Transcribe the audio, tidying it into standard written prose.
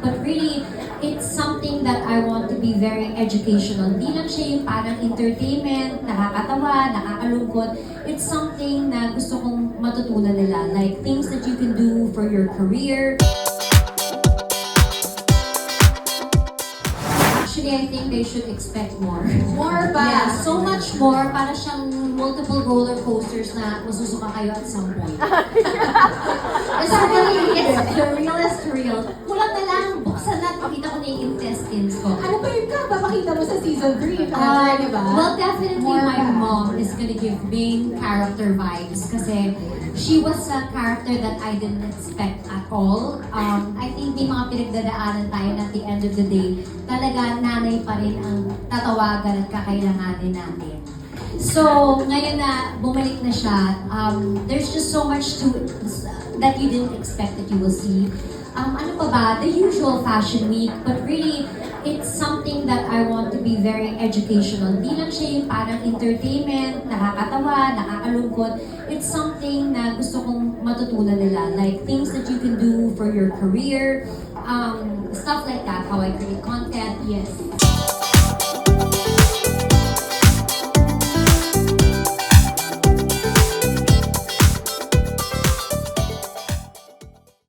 but really, it's something that I want to be very educational. Di lang siya yung parang entertainment, nakakatawa, nakakalungkot. It's something na gusto kong matutunan nila, like things that you can do for your career. Actually, I think they should expect more. More ba? Yeah, so much more. Para siyang multiple roller coasters na masusuka kayo at some point. It's really, it's the realest real. Kulang na lang, buksan na, pakita ko na yung intestines ko. Ano ba yung papakita mo sa season 3? Di ba? Well, definitely More my ba? mom is gonna give main character vibes kasi she was a character that I didn't expect at all. I think may mga pinagdadaanan tayo na at the end of the day, talaga nanay pa rin ang tatawagan at kakailanganin natin. So, ngayon na bumalik na siya, there's just so much to that you didn't expect that you will see. Ano pa ba? The usual fashion week, but really, it's something that I want to be very educational. Di lang siya yung parang entertainment, nakakatawa, nakakalungkot. It's something na gusto kong matutunan nila, like things that you can do for your career, stuff like that, how I create content. Yes.